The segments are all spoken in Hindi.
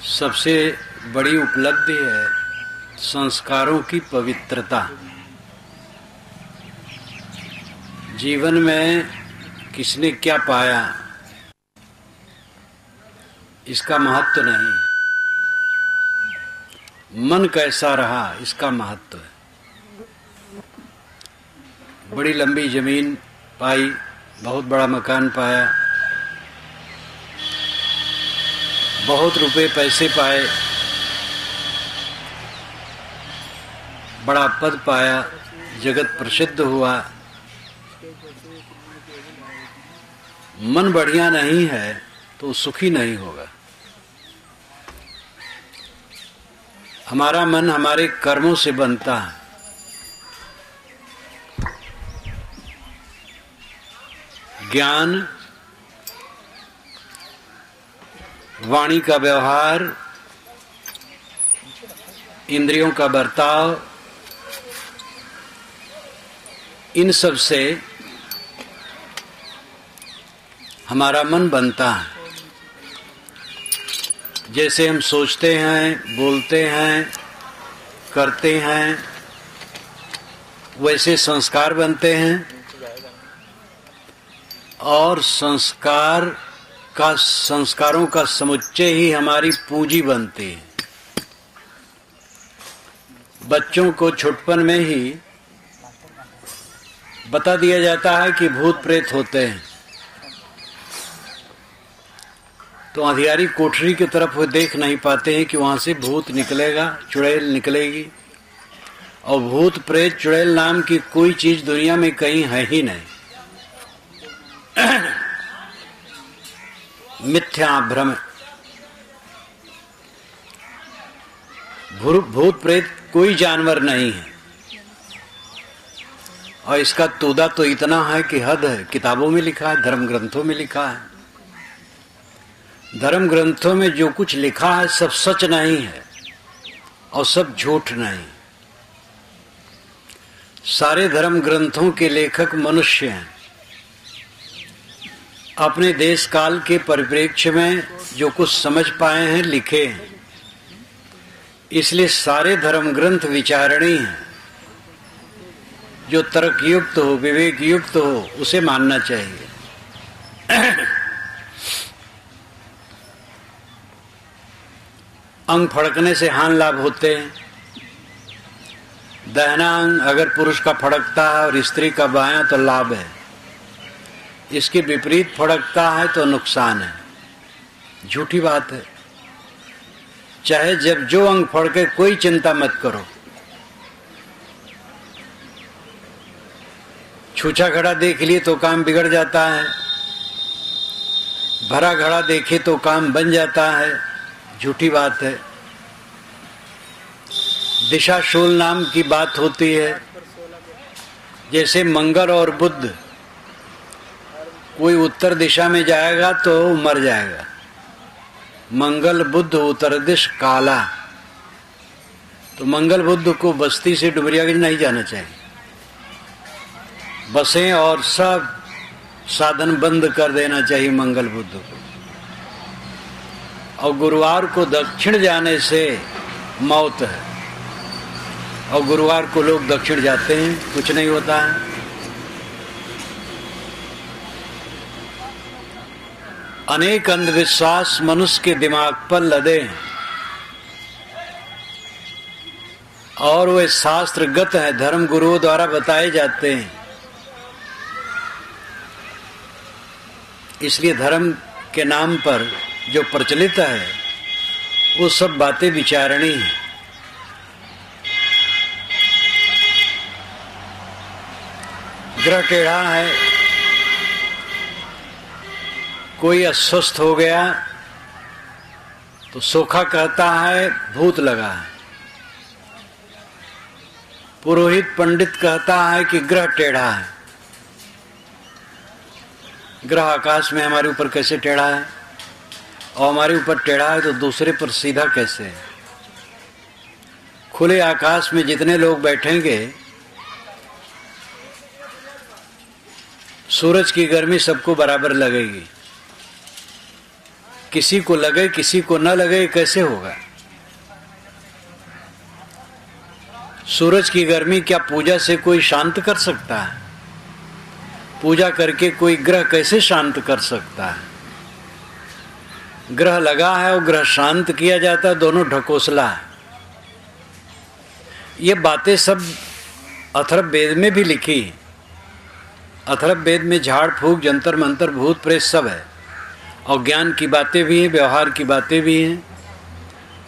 सबसे बड़ी उपलब्धि है संस्कारों की पवित्रता। जीवन में किसने क्या पाया इसका महत्व नहीं, मन कैसा रहा इसका महत्व है। बड़ी लंबी जमीन पाई, बहुत बड़ा मकान पाया, बहुत रुपए पैसे पाए, बड़ा पद पाया, जगत प्रसिद्ध हुआ, मन बढ़िया नहीं है तो सुखी नहीं होगा। हमारा मन हमारे कर्मों से बनता है। ज्ञान, वाणी का व्यवहार, इंद्रियों का बर्ताव, इन सब से हमारा मन बनता है। जैसे हम सोचते हैं, बोलते हैं, करते हैं, वैसे संस्कार बनते हैं और संस्कारों का समुच्चय ही हमारी पूंजी बनती है। बच्चों को छुटपन में ही बता दिया जाता है कि भूत प्रेत होते हैं, तो अंधियारी कोठरी की तरफ वो देख नहीं पाते हैं कि वहां से भूत निकलेगा, चुड़ैल निकलेगी। और भूत प्रेत चुड़ैल नाम की कोई चीज दुनिया में कहीं है ही नहीं। मिथ्या भ्रम। भूत प्रेत कोई जानवर नहीं है, और इसका तोदा तो इतना है कि हद है। किताबों में लिखा है, धर्म ग्रंथों में लिखा है। धर्म ग्रंथों में जो कुछ लिखा है सब सच नहीं है और सब झूठ नहीं। सारे धर्म ग्रंथों के लेखक मनुष्य हैं। अपने देश काल के परिप्रेक्ष्य में जो कुछ समझ पाए हैं लिखे हैं, इसलिए सारे धर्म ग्रंथ विचारणीय हैं। जो तर्क युक्त हो, विवेक युक्त हो, उसे मानना चाहिए। अंग फड़कने से हानि लाभ होते हैं। दाहिना अंग अगर पुरुष का फड़कता है और स्त्री का बायां तो लाभ है, इसके विपरीत फड़कता है तो नुकसान है। झूठी बात है। चाहे जब जो अंग फड़के कोई चिंता मत करो। छूछा घड़ा देख लिए तो काम बिगड़ जाता है, भरा घड़ा देखे तो काम बन जाता है। झूठी बात है। दिशा शूल नाम की बात होती है। जैसे मंगल और बुध, कोई उत्तर दिशा में जाएगा तो मर जाएगा। मंगल बुध उत्तर दिश काला, तो मंगल बुध को बस्ती से डुमरियागंज नहीं जाना चाहिए। बसें और सब साधन बंद कर देना चाहिए मंगल बुध को। और गुरुवार को दक्षिण जाने से मौत है, और गुरुवार को लोग दक्षिण जाते हैं, कुछ नहीं होता है। अनेक अंधविश्वास मनुष्य के दिमाग पर लदे हैं और वे शास्त्रगत हैं, धर्म गुरुओं द्वारा बताए जाते हैं। इसलिए धर्म के नाम पर जो प्रचलित है वो सब बातें विचारणी हैं। ग्रह टेढ़ा है, कोई अस्वस्थ हो गया तो सोखा कहता है भूत लगा है। पुरोहित पंडित कहता है कि ग्रह टेढ़ा है। ग्रह आकाश में हमारे ऊपर कैसे टेढ़ा है, और हमारे ऊपर टेढ़ा है तो दूसरे पर सीधा कैसे है। खुले आकाश में जितने लोग बैठेंगे, सूरज की गर्मी सबको बराबर लगेगी। किसी को लगे किसी को न लगे, कैसे होगा? सूरज की गर्मी क्या पूजा से कोई शांत कर सकता है? पूजा करके कोई ग्रह कैसे शांत कर सकता है? ग्रह लगा है और ग्रह शांत किया जाता है, दोनों ढकोसला है। ये बातें सब अथर्ववेद में भी लिखी। अथर्ववेद में झाड़ फूक, जंतर मंतर, भूत प्रेत सब है, और ज्ञान की बातें भी हैं, व्यवहार की बातें भी हैं।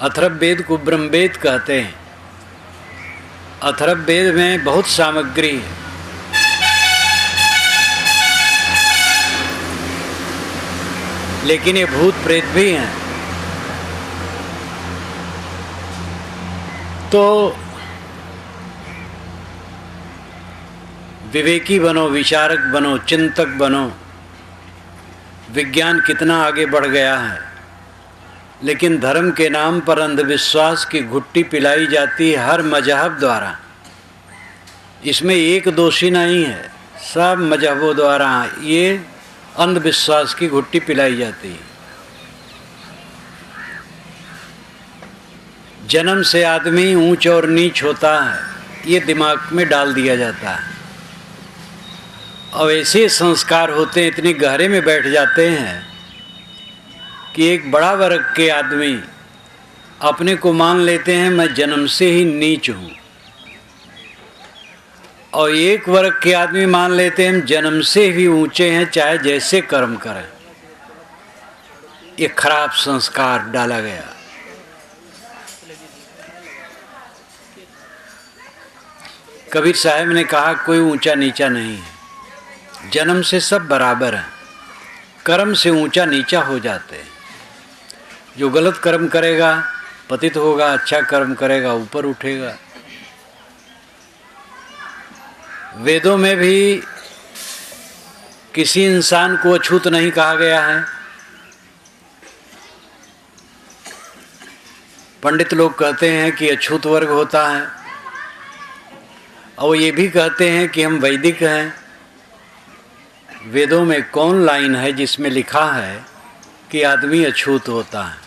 अथर्ववेद को ब्रह्मवेद कहते हैं। अथर्ववेद में बहुत सामग्री है। लेकिन ये भूत प्रेत भी हैं। तो विवेकी बनो, विचारक बनो, चिंतक बनो। विज्ञान कितना आगे बढ़ गया है, लेकिन धर्म के नाम पर अंधविश्वास की घुट्टी पिलाई जाती है हर मजहब द्वारा। इसमें एक दोषी नहीं है, सब मजहबों द्वारा ये अंधविश्वास की घुट्टी पिलाई जाती है। जन्म से आदमी ऊंच और नीच होता है, ये दिमाग में डाल दिया जाता है। और ऐसे संस्कार होते हैं, इतने गहरे में बैठ जाते हैं कि एक बड़ा वर्ग के आदमी अपने को मान लेते हैं मैं जन्म से ही नीच हूँ, और एक वर्ग के आदमी मान लेते हैं हम जन्म से भी ऊंचे हैं, चाहे जैसे कर्म करें। ये खराब संस्कार डाला गया। कबीर साहब ने कहा कोई ऊंचा नीचा नहीं है, जन्म से सब बराबर हैं, कर्म से ऊंचा नीचा हो जाते हैं। जो गलत कर्म करेगा पतित होगा, अच्छा कर्म करेगा ऊपर उठेगा। वेदों में भी किसी इंसान को अछूत नहीं कहा गया है। पंडित लोग कहते हैं कि अछूत वर्ग होता है, और ये भी कहते हैं कि हम वैदिक हैं। वेदों में कौन लाइन है जिसमें लिखा है कि आदमी अछूत होता है?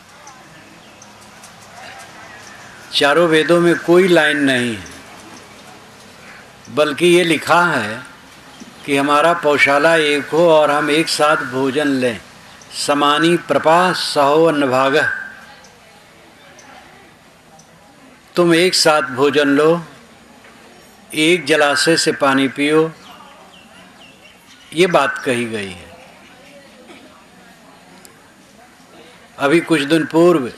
चारों वेदों में कोई लाइन नहीं है, बल्कि ये लिखा है कि हमारा पौशाला एक हो और हम एक साथ भोजन लें। समानी प्रपा सहो अन्नभागः। तुम एक साथ भोजन लो, एक जलाशय से पानी पियो, ये बात कही गई है। अभी कुछ दिन पूर्व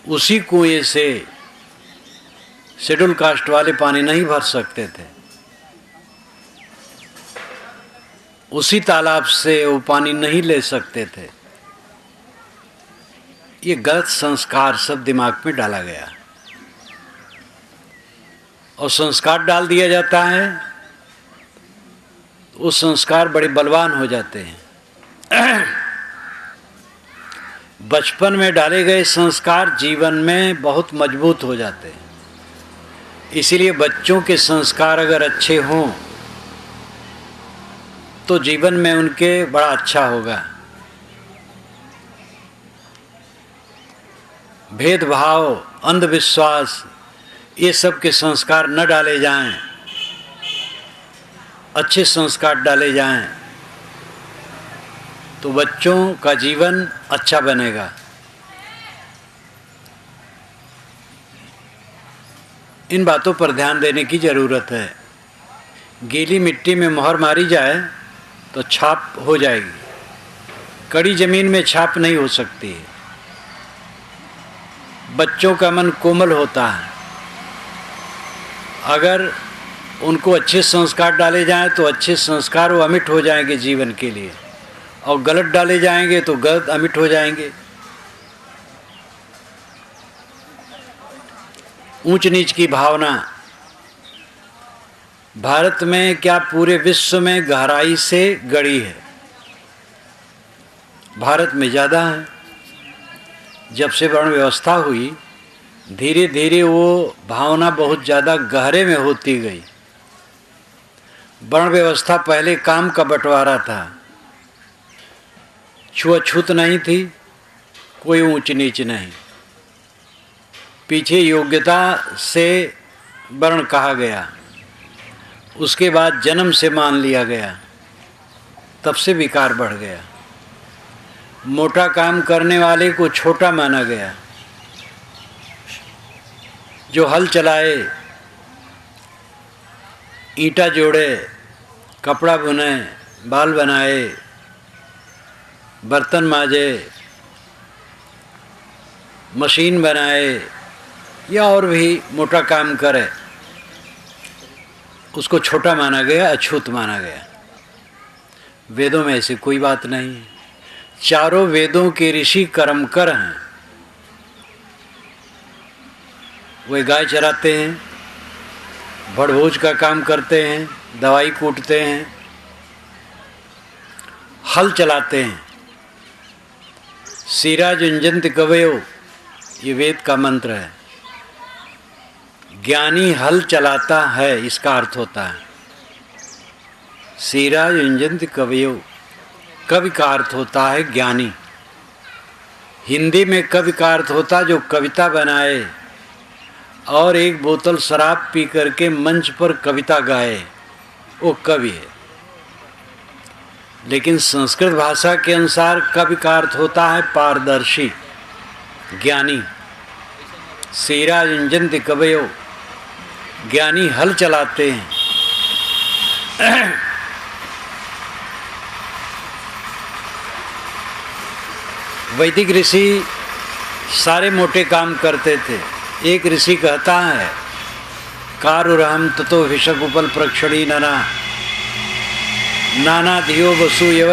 उसी कुएं से शेड्यूल कास्ट वाले पानी नहीं भर सकते थे, उसी तालाब से वो पानी नहीं ले सकते थे। ये गलत संस्कार सब दिमाग में डाला गया, और संस्कार डाल दिया जाता है, वो संस्कार बड़े बलवान हो जाते हैं। बचपन में डाले गए संस्कार जीवन में बहुत मजबूत हो जाते हैं। इसीलिए बच्चों के संस्कार अगर अच्छे हों तो जीवन में उनके बड़ा अच्छा होगा। भेदभाव, अंधविश्वास, ये सब के संस्कार न डाले जाएं, अच्छे संस्कार डाले जाएं, तो बच्चों का जीवन अच्छा बनेगा। इन बातों पर ध्यान देने की ज़रूरत है। गीली मिट्टी में मोहर मारी जाए तो छाप हो जाएगी, कड़ी ज़मीन में छाप नहीं हो सकती है। बच्चों का मन कोमल होता है, अगर उनको अच्छे संस्कार डाले जाएं तो अच्छे संस्कार वो अमिट हो जाएंगे जीवन के लिए, और गलत डाले जाएंगे तो गलत अमिट हो जाएंगे। ऊंच नीच की भावना भारत में क्या पूरे विश्व में गहराई से गड़ी है। भारत में ज़्यादा है। जब से वर्ण व्यवस्था हुई, धीरे धीरे वो भावना बहुत ज़्यादा गहरे में होती गई। वर्ण व्यवस्था पहले काम का बंटवारा था, छुआछूत नहीं थी, कोई ऊंच नीच नहीं। पीछे योग्यता से वर्ण कहा गया, उसके बाद जन्म से मान लिया गया, तब से विकार बढ़ गया। मोटा काम करने वाले को छोटा माना गया। जो हल चलाए, ईंटा जोड़े, कपड़ा बुने, बाल बनाए, बर्तन माजे, मशीन बनाए या और भी मोटा काम करे, उसको छोटा माना गया, अछूत माना गया। वेदों में ऐसी कोई बात नहीं है। चारों वेदों के ऋषि कर्मकर हैं। वे गाय चराते हैं, भड़भोज का काम करते हैं, दवाई कूटते हैं, हल चलाते हैं। सीरा जुंजंत कवयो, ये वेद का मंत्र है। ज्ञानी हल चलाता है, इसका अर्थ होता है। सीरा जुंजंत कवयो, कवि का अर्थ होता है ज्ञानी। हिंदी में कवि का अर्थ होता है जो कविता बनाए और एक बोतल शराब पी करके मंच पर कविता गाए, वो कवि है। लेकिन संस्कृत भाषा के अनुसार कवि का अर्थ होता है पारदर्शी, ज्ञानी। सीरा जुंजंत कवयो, ज्ञानी हल चलाते हैं। वैदिक ऋषि सारे मोटे काम करते थे। एक ऋषि कहता है, कारुरहम ततो विषकुपल प्रक्षणी नना नाना धियो वसु यव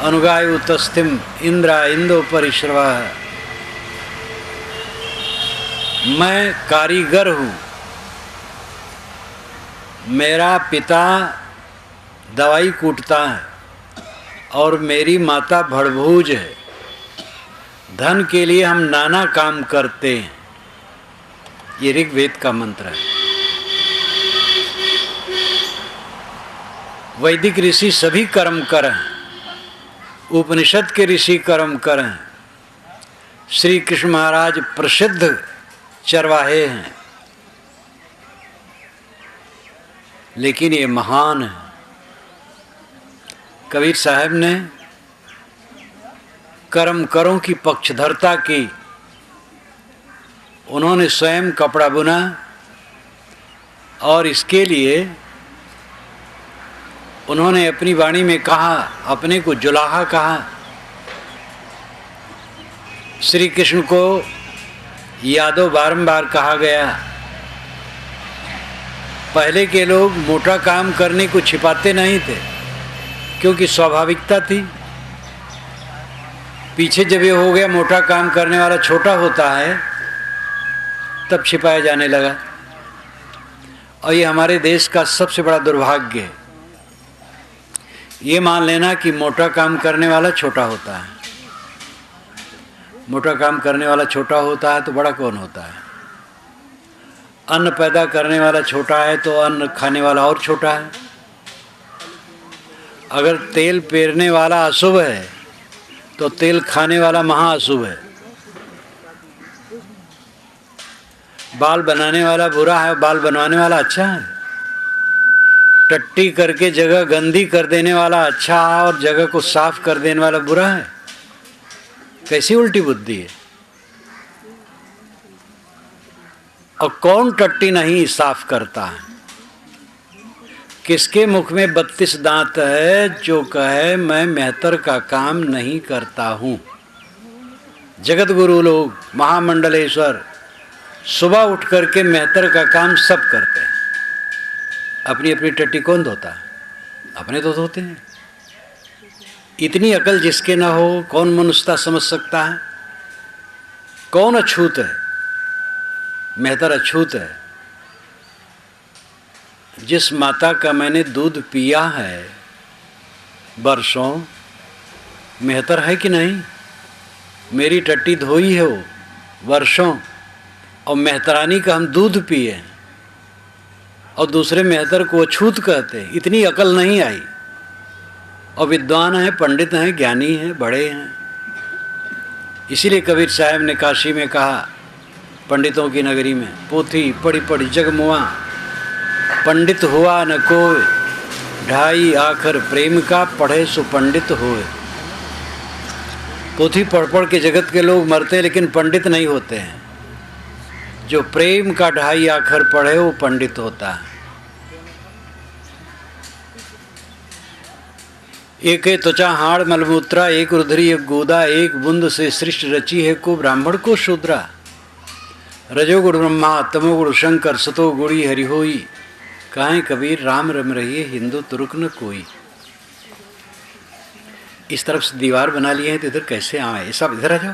अनुगायु तस्तिम इंद्रा इंदो परिश्रव। मैं कारीगर हूँ, मेरा पिता दवाई कूटता है और मेरी माता भड़भूज है। धन के लिए हम नाना काम करते हैं। ये ऋग्वेद का मंत्र है। वैदिक ऋषि सभी कर्म कर हैं। उपनिषद के ऋषि कर्म कर हैं। श्री कृष्ण महाराज प्रसिद्ध चरवाहे हैं, लेकिन ये महान है। कबीर साहब ने कर्म करों की पक्षधरता की। उन्होंने स्वयं कपड़ा बुना और इसके लिए उन्होंने अपनी वाणी में कहा, अपने को जुलाहा कहा। श्री कृष्ण को यादव बारंबार कहा गया। पहले के लोग मोटा काम करने को छिपाते नहीं थे, क्योंकि स्वाभाविकता थी। पीछे जब ये हो गया मोटा काम करने वाला छोटा होता है, तब छिपाया जाने लगा। और ये हमारे देश का सबसे बड़ा दुर्भाग्य है। ये मान लेना कि मोटा काम करने वाला छोटा होता है। मोटा काम करने वाला छोटा होता है तो बड़ा कौन होता है? अन्न पैदा करने वाला छोटा है तो अन्न खाने वाला और छोटा है। अगर तेल पेरने वाला अशुभ है तो तेल खाने वाला महाअशुभ है। बाल बनाने वाला बुरा है, बाल बनवाने वाला अच्छा है। टट्टी करके जगह गंदी कर देने वाला अच्छा है और जगह को साफ कर देने वाला बुरा है। कैसी उल्टी बुद्धि है। और कौन टट्टी नहीं साफ करता है? किसके मुख में 32 दांत है जो कहे मैं मेहतर का काम नहीं करता हूं? जगत गुरु लोग, महामंडलेश्वर सुबह उठ करके मेहतर का काम सब करते हैं। अपनी अपनी टट्टी कौन धोता है? अपने तो धोते हैं। इतनी अकल जिसके ना हो, कौन मनुष्यता समझ सकता है? कौन अछूत है? मेहतर अछूत है। जिस माता का मैंने दूध पिया है वर्षों, मेहतर है कि नहीं? मेरी टट्टी धोई है वो वर्षों, और मेहतरानी का हम दूध पिए और दूसरे मेहतर को अछूत कहते। इतनी अकल नहीं आई। और विद्वान हैं, पंडित हैं, ज्ञानी हैं, बड़े हैं, इसीलिए कबीर साहब ने काशी में कहा, पंडितों की नगरी में, पोथी पढ़ी पढ़ी जग मुआ, पंडित हुआ न कोई, ढाई आखर प्रेम का, पढ़े सो पंडित होए। पोथी पढ़ पढ़ के जगत के लोग मरते हैं, लेकिन पंडित नहीं होते हैं। जो प्रेम का ढाई आखर पढ़े वो पंडित होता है। एक त्वचा हाड़ मलमूत्रा, एक रुधिरी एक गोदा, एक बूंद से सृष्टि रची है को ब्राह्मण को शूद्रा। रजोगुण ब्रह्मा तमोगुण शंकर, सतो गुणी हरि होई, काहे कबीर राम रम रहिए हिंदू तुर्क न कोई। इस तरफ से दीवार बना लिए हैं तो इधर कैसे आए? सब इधर आ जाओ।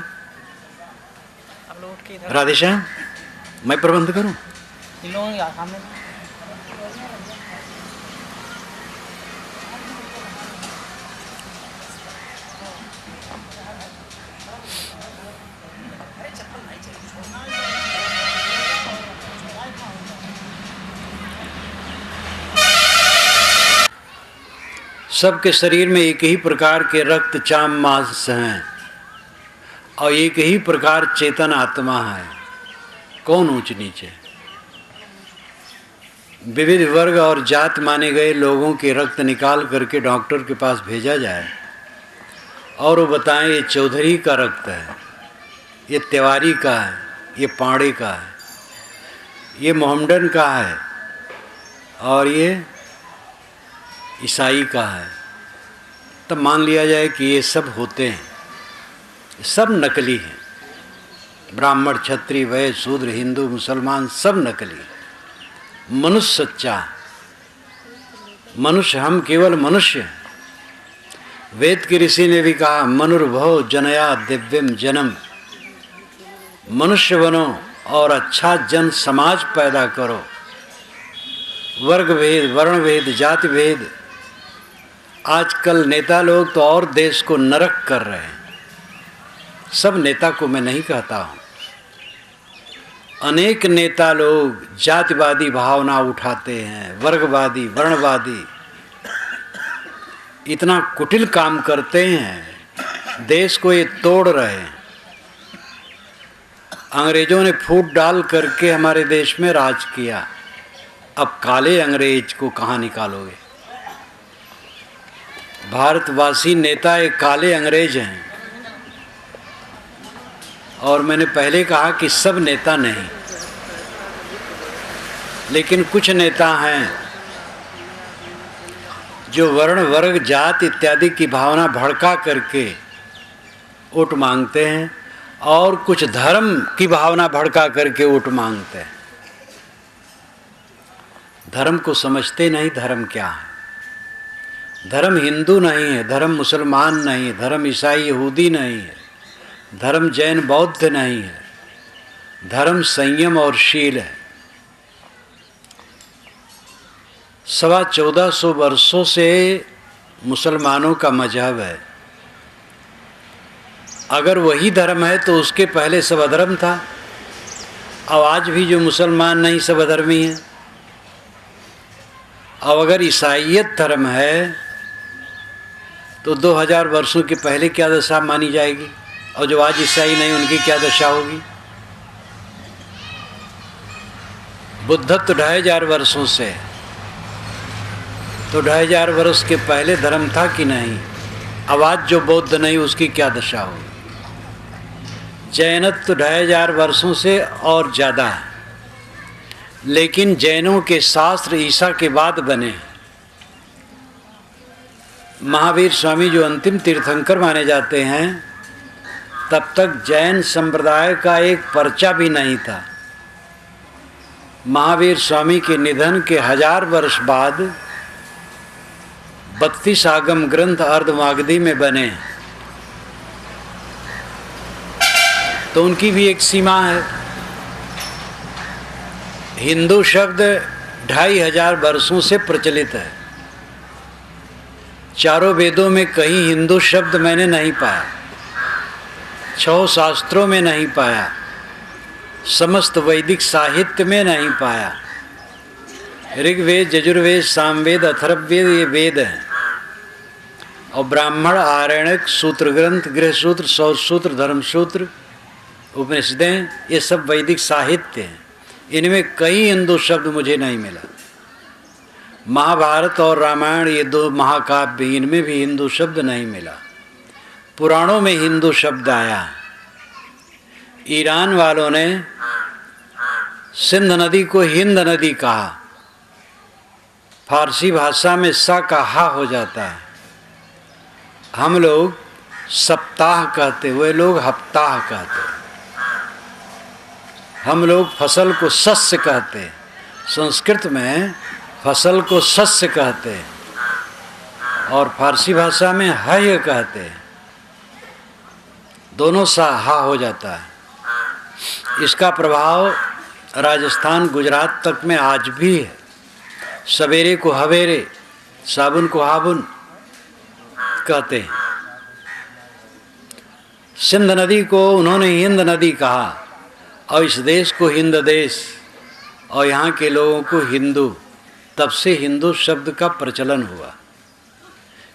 राधेश्याम, मैं प्रबंध करूं? सबके शरीर में एक ही प्रकार के रक्त चाम मांस हैं और एक ही प्रकार चेतन आत्मा है। कौन ऊंच नीचे? विविध वर्ग और जात माने गए लोगों के रक्त निकाल करके डॉक्टर के पास भेजा जाए और वो बताएं ये चौधरी का रक्त है, ये तिवारी का है, ये पाड़े का है, ये मोहम्मडन का है और ये ईसाई का है, तब मान लिया जाए कि ये सब होते हैं, सब नकली हैं। ब्राह्मण क्षत्रिय वैश्य शूद्र हिंदू मुसलमान सब नकली। मनुष्य सच्चा, मनुष्य हम केवल मनुष्य हैं। वेद के ऋषि ने भी कहा, मनुर्भव जनया दिव्यम जन्म, मनुष्य बनो और अच्छा जन समाज पैदा करो। वर्ग भेद, वर्ण भेद, जाति भेद, आजकल नेता लोग तो और देश को नरक कर रहे हैं। सब नेता को मैं नहीं कहता हूँ, अनेक नेता लोग जातिवादी भावना उठाते हैं, वर्गवादी, वर्णवादी, इतना कुटिल काम करते हैं, देश को ये तोड़ रहे हैं। अंग्रेजों ने फूट डाल करके हमारे देश में राज किया, अब काले अंग्रेज को कहाँ निकालोगे? भारतवासी नेता एक काले अंग्रेज हैं। और मैंने पहले कहा कि सब नेता नहीं, लेकिन कुछ नेता हैं जो वर्ण वर्ग जात इत्यादि की भावना भड़का करके वोट मांगते हैं और कुछ धर्म की भावना भड़का करके वोट मांगते हैं। धर्म को समझते नहीं। धर्म क्या है? धर्म हिंदू नहीं है, धर्म मुसलमान नहीं है, धर्म ईसाई यहूदी नहीं है, धर्म जैन बौद्ध नहीं है, धर्म संयम और शील है। 1450 वर्षों से मुसलमानों का मजहब है। अगर वही धर्म है तो उसके पहले सब अधर्म था। अब आज भी जो मुसलमान नहीं सब अधर्मी हैं। अब अगर ईसाईयत धर्म है तो 2000 वर्षों के पहले क्या दशा मानी जाएगी, और जो आज ईसाई नहीं उनकी क्या दशा होगी? बुद्धत्व 2500 वर्षों से, तो 2500 वर्ष के पहले धर्म था कि नहीं? अब आज जो बौद्ध नहीं उसकी क्या दशा होगी? जैनत्व 2500 वर्षों से और ज़्यादा है, लेकिन जैनों के शास्त्र ईसा के बाद बने। महावीर स्वामी जो अंतिम तीर्थंकर माने जाते हैं, तब तक जैन संप्रदाय का एक पर्चा भी नहीं था। महावीर स्वामी के निधन के 1000 वर्ष बाद 32 आगम ग्रंथ अर्धमागधी में बने, तो उनकी भी एक सीमा है। हिंदू शब्द 2500 वर्षों से प्रचलित है। चारों वेदों में कहीं हिंदू शब्द मैंने नहीं पाया, 6 शास्त्रों में नहीं पाया, समस्त वैदिक साहित्य में नहीं पाया। ऋग्वेद, यजुर्वेद, सामवेद, अथर्ववेद ये वेद हैं, और ब्राह्मण, आरण्यक, सूत्र ग्रंथ, गृह सूत्र, सौर सूत्र, धर्म सूत्र, उपनिषदें, ये सब वैदिक साहित्य हैं। इनमें कई हिंदू शब्द मुझे नहीं मिला। महाभारत और रामायण, ये दो महाकाव्य, इनमें भी हिंदू शब्द नहीं मिला। पुराणों में हिंदू शब्द आया। ईरान वालों ने सिंध नदी को हिंद नदी कहा। फारसी भाषा में सा का हा हो जाता है। हम लोग सप्ताह कहते, वे लोग हफ्ताह कहते। हम लोग फसल को सस्य कहते, संस्कृत में फसल को सस्य कहते, और फारसी भाषा में हय कहते। दोनों सा हा हो जाता है। इसका प्रभाव राजस्थान, गुजरात तक में आज भी है। सवेरे को हवेरे, साबुन को हाबुन कहते हैं। सिंध नदी को उन्होंने हिंद नदी कहा, और इस देश को हिंद देश, और यहाँ के लोगों को हिंदू। तब से हिंदू शब्द का प्रचलन हुआ।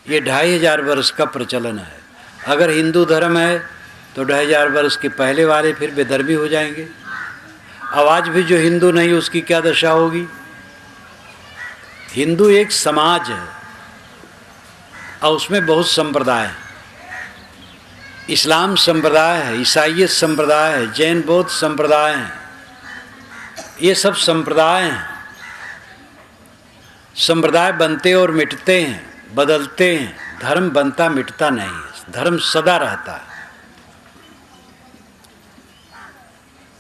ये 2500 वर्ष का प्रचलन है। अगर हिंदू धर्म है तो 2500 वर्ष के पहले वाले फिर बेधर्मी हो जाएंगे। अब आज भी जो हिंदू नहीं, उसकी क्या दशा होगी। हिंदू एक समाज है और उसमें बहुत संप्रदाय हैं। इस्लाम संप्रदाय है, ईसाईयत संप्रदाय है, जैन बौद्ध संप्रदाय हैं। ये सब संप्रदाय हैं। संप्रदाय बनते और मिटते हैं, बदलते हैं। धर्म बनता मिटता नहीं, धर्म सदा रहता है।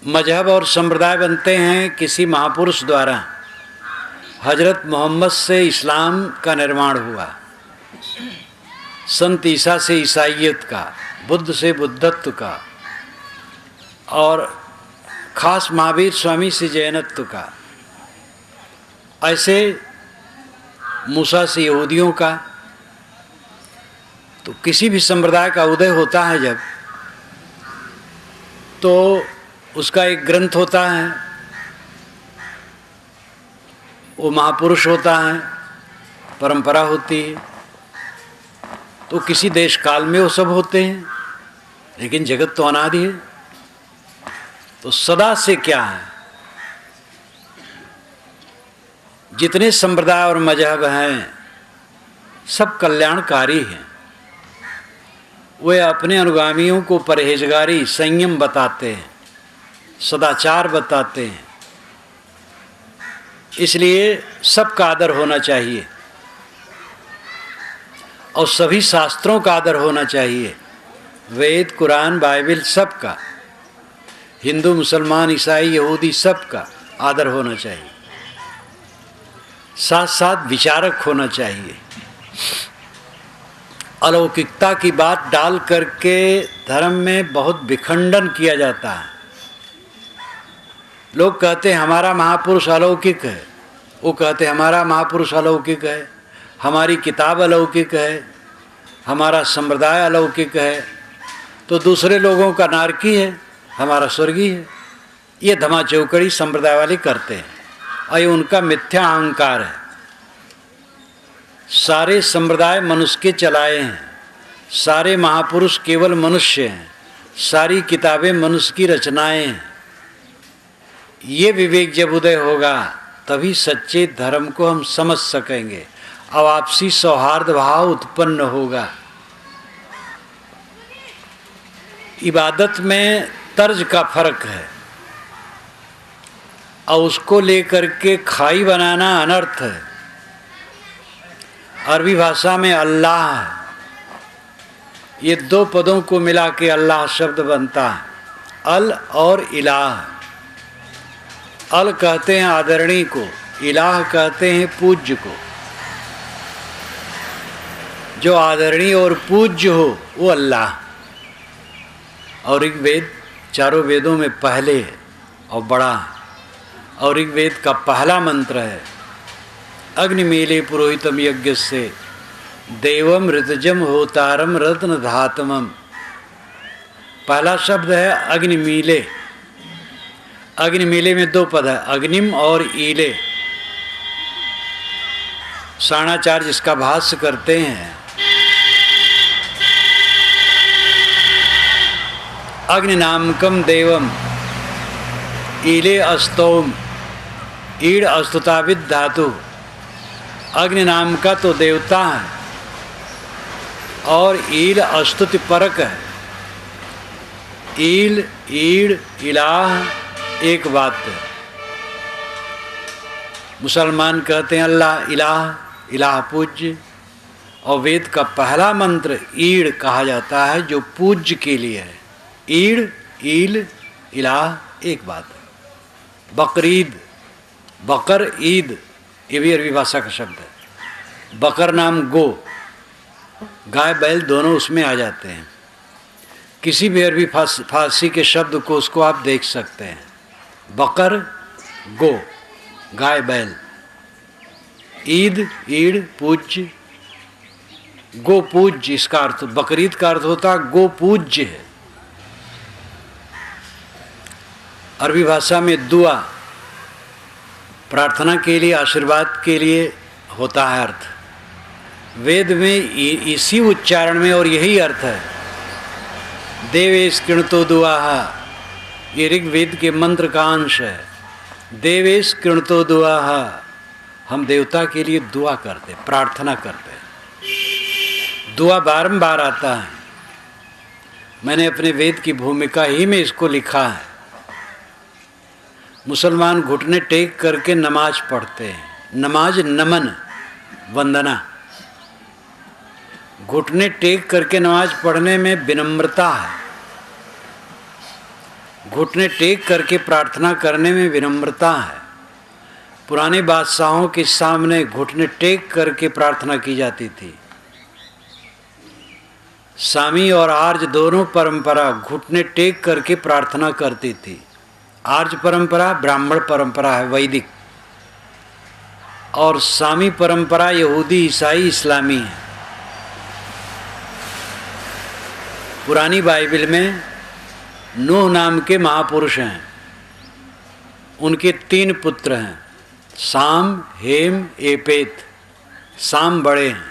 मजहब और संप्रदाय बनते हैं किसी महापुरुष द्वारा। हजरत मोहम्मद से इस्लाम का निर्माण हुआ, संत ईसा से ईसाईयत का, बुद्ध से बुद्धत्व का, और खास महावीर स्वामी से जैनत्व का। ऐसे मूसा से यहूदियों का। तो किसी भी संप्रदाय का उदय होता है जब, तो उसका एक ग्रंथ होता है, वो महापुरुष होता है, परंपरा होती है। तो किसी देश काल में वो सब होते हैं, लेकिन जगत तो अनादि है। तो सदा से क्या है, जितने संप्रदाय और मजहब हैं सब कल्याणकारी हैं। वे अपने अनुगामियों को परहेजगारी, संयम बताते हैं, सदाचार बताते हैं। इसलिए सबका आदर होना चाहिए और सभी शास्त्रों का आदर होना चाहिए। वेद, कुरान, बाइबल, सबका, हिंदू, मुसलमान, ईसाई, यहूदी, सबका आदर होना चाहिए। साथ साथ विचारक होना चाहिए। अलौकिकता की बात डाल करके धर्म में बहुत विखंडन किया जाता है। लोग कहते हैं हमारा महापुरुष अलौकिक है, वो कहते हैं हमारा महापुरुष अलौकिक है, हमारी किताब अलौकिक है, हमारा संप्रदाय अलौकिक है, तो दूसरे लोगों का नारकी है, हमारा स्वर्गीय है। ये धमा चौकड़ी संप्रदाय वाले करते हैं और ये उनका मिथ्या अहंकार है। सारे संप्रदाय मनुष्य के चलाए हैं, सारे महापुरुष केवल मनुष्य हैं, सारी किताबें मनुष्य की रचनाएं हैं। ये विवेक जब उदय होगा तभी सच्चे धर्म को हम समझ सकेंगे, अब आपसी सौहार्द भाव उत्पन्न होगा। इबादत में तर्ज का फर्क है और उसको लेकर के खाई बनाना अनर्थ है। अरबी भाषा में अल्लाह है, ये दो पदों को मिला के अल्लाह शब्द बनता है, अल और इलाह। अल कहते हैं आदरणीय को, इलाह कहते हैं पूज्य को। जो आदरणीय और पूज्य हो वो अल्लाह। और ऋग्वेद चारों वेदों में पहले है और बड़ा है। और ऋग्वेद का पहला मंत्र है अग्निमीले पुरोहितम यज्ञ से देवम ऋतजम होतारम रत्न धातमम। पहला शब्द है अग्निमीले। अग्निमीले में दो पद है, अग्निम और ईले। साणाचार्य जिसका भाष्य करते हैं अग्निनामकम देवम ईले अस्तोम ईड़ अस्तुताविद धातु। अग्नि नाम का तो देवता है और ईल अस्तुति परक है। ईल ईड़ इलाह एक बात है। मुसलमान कहते हैं अल्लाह इलाह, इलाह पूज्य, और वेद का पहला मंत्र ईड़ कहा जाता है जो पूज्य के लिए है। ईड़ ईल इलाह एक बात है। बकरीद, बकर ईद ये भी अरबी भाषा का शब्द है। बकर नाम गो, गाय बैल दोनों उसमें आ जाते हैं। किसी भी अरबी फारसी के शब्द को उसको आप देख सकते हैं। बकर गो, गाय बैल। ईद ईड़ पूज्य, गो पूज्य, इसका अर्थ बकरीद का अर्थ होता है गो पूज्य है। अरबी भाषा में दुआ प्रार्थना के लिए, आशीर्वाद के लिए होता है अर्थ। वेद में इसी उच्चारण में और यही अर्थ है। देवेश कृणतो दुआहा, ये ऋग्वेद के मंत्र का अंश है। देवेश कृणतो दुआहा, हम देवता के लिए दुआ करते, प्रार्थना करते। दुआ बारंबार आता है। मैंने अपने वेद की भूमिका ही में इसको लिखा है। मुसलमान घुटने टेक करके नमाज पढ़ते हैं। नमाज नमन, वंदना। घुटने टेक करके नमाज पढ़ने में विनम्रता है। घुटने टेक करके प्रार्थना करने में विनम्रता है। पुराने बादशाहों के सामने घुटने टेक करके प्रार्थना की जाती थी। सामी और आर्य दोनों परंपरा घुटने टेक करके प्रार्थना करती थी। आर्य परंपरा ब्राह्मण परंपरा है, वैदिक, और सामी परंपरा यहूदी ईसाई इस्लामी है। पुरानी बाइबल में नूह नाम के महापुरुष हैं। उनके 3 पुत्र हैं, साम, हेम, एपेत। साम बड़े हैं।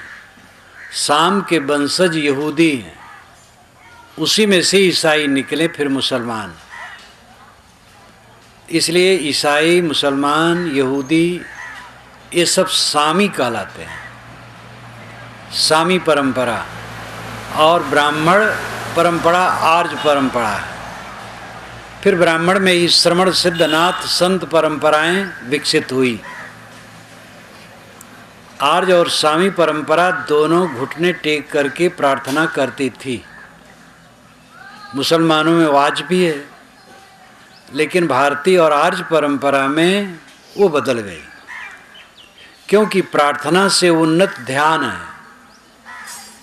साम के वंशज यहूदी हैं, उसी में से ईसाई निकले, फिर मुसलमान। इसलिए ईसाई, मुसलमान, यहूदी ये सब सामी कहलाते हैं। सामी परंपरा और ब्राह्मण परंपरा आर्य परंपरा है। फिर ब्राह्मण में ही श्रमण सिद्धनाथ संत परंपराएं विकसित हुई। आर्य और सामी परंपरा दोनों घुटने टेक करके प्रार्थना करती थी। मुसलमानों में आज भी है, लेकिन भारतीय और आर्य परंपरा में वो बदल गई, क्योंकि प्रार्थना से उन्नत ध्यान है।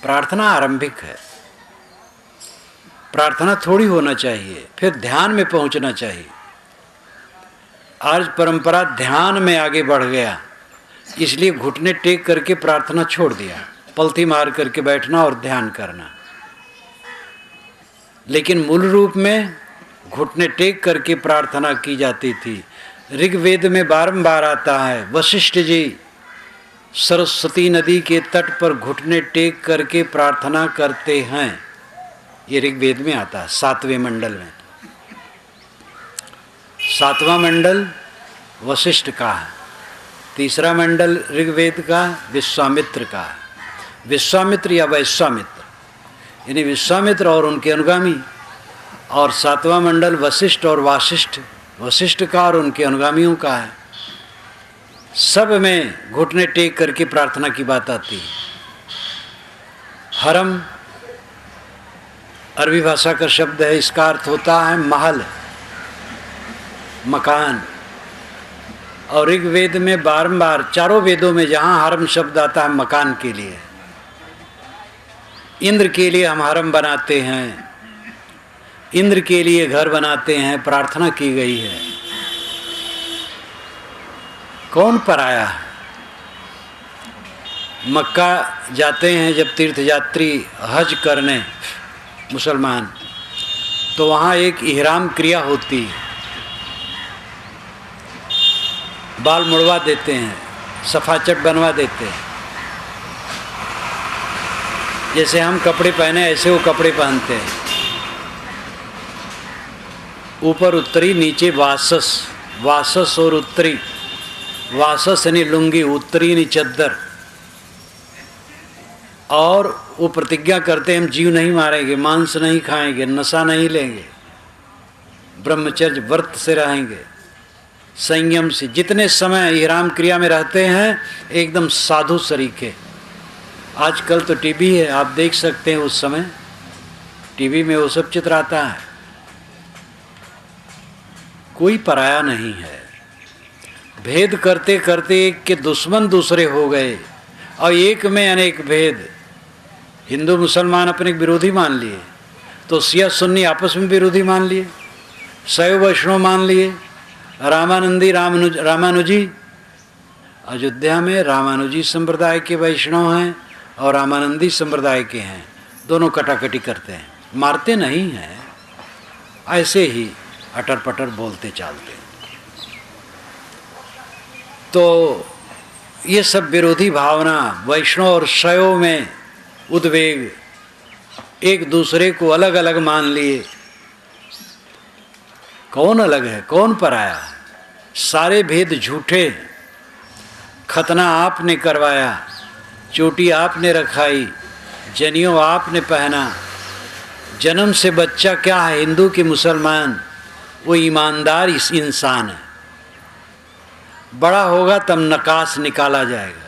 प्रार्थना आरंभिक है। प्रार्थना थोड़ी होना चाहिए, फिर ध्यान में पहुंचना चाहिए। आर्य परंपरा ध्यान में आगे बढ़ गया, इसलिए घुटने टेक करके प्रार्थना छोड़ दिया, पलथी मार करके बैठना और ध्यान करना। लेकिन मूल रूप में घुटने टेक करके प्रार्थना की जाती थी। ऋग्वेद में बारंबार आता है, वशिष्ठ जी सरस्वती नदी के तट पर घुटने टेक करके प्रार्थना करते हैं। ये ऋग्वेद में आता है 7वें मंडल में। 7वां मंडल वशिष्ठ का है। 3रा मंडल ऋग्वेद का विश्वामित्र का है। विश्वामित्र या वैश्वामित्र, यानी विश्वामित्र और उनके अनुगामी। और 7वां मंडल वशिष्ठ और वासिष्ठ, वशिष्ठ का और उनके अनुगामियों का है। सब में घुटने टेक करके प्रार्थना की बात आती है। हरम अरबी भाषा का शब्द है, इसका अर्थ होता है महल, मकान। और ऋग्वेद में बारंबार, चारों वेदों में जहाँ हरम शब्द आता है मकान के लिए। इंद्र के लिए हम हरम बनाते हैं, इंद्र के लिए घर बनाते हैं, प्रार्थना की गई है। कौन पराया है? मक्का जाते हैं जब तीर्थयात्री हज करने मुसलमान, तो वहाँ एक इहराम क्रिया होती है। बाल मुड़वा देते हैं, सफाचट बनवा देते हैं। जैसे हम कपड़े पहने ऐसे वो कपड़े पहनते हैं। ऊपर उत्तरी, नीचे वासस, वासस और उत्तरी। वासस यानी लुंगी, उत्तरी यानी चद्दर। और वो प्रतिज्ञा करते हैं हम जीव नहीं मारेंगे, मांस नहीं खाएंगे, नशा नहीं लेंगे, ब्रह्मचर्य व्रत से रहेंगे, संयम से। जितने समय विराम क्रिया में रहते हैं एकदम साधु सरीखे। आजकल तो टीवी है, आप देख सकते हैं, उस समय टीवी में वो सब चित्र आता है। कोई पराया नहीं है। भेद करते करते एक के दुश्मन दूसरे हो गए और एक में अनेक भेद। हिंदू मुसलमान अपने विरोधी मान लिए, तो शिया सुन्नी आपस में विरोधी मान लिए, शैव वैष्णव मान लिए, रामानंदी रामानुजी। अयोध्या में रामानुजी संप्रदाय के वैष्णव हैं और रामानंदी संप्रदाय के हैं, दोनों कटाकटी करते हैं, मारते नहीं हैं, ऐसे ही अटर पटर बोलते चालते। तो ये सब विरोधी भावना, वैष्णव और शैव में उद्वेग, एक दूसरे को अलग अलग मान लिए। कौन अलग है, कौन पराया है? सारे भेद झूठे। खतना आपने करवाया, चोटी आपने रखाई, जनेऊ आपने पहना। जन्म से बच्चा क्या है, हिंदू कि मुसलमान, वो ईमानदार इंसान है। बड़ा होगा तब नकाश निकाला जाएगा,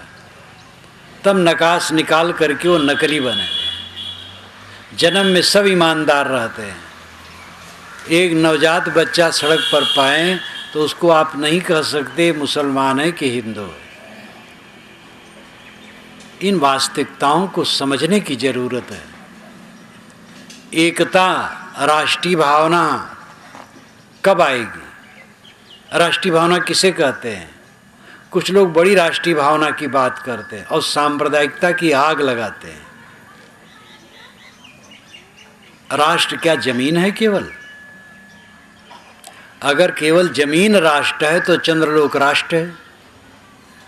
तब नकाश निकाल करके वो नकली बनेगा। जन्म में सब ईमानदार रहते हैं। एक नवजात बच्चा सड़क पर पाएं तो उसको आप नहीं कह सकते मुसलमान है कि हिंदू है। इन वास्तविकताओं को समझने की जरूरत है। एकता, राष्ट्रीय भावना कब आएगी? राष्ट्रीय भावना किसे कहते हैं? कुछ लोग बड़ी राष्ट्रीय भावना की बात करते हैं और सांप्रदायिकता की आग लगाते हैं। राष्ट्र क्या जमीन है केवल? अगर केवल जमीन राष्ट्र है तो चंद्रलोक राष्ट्र है,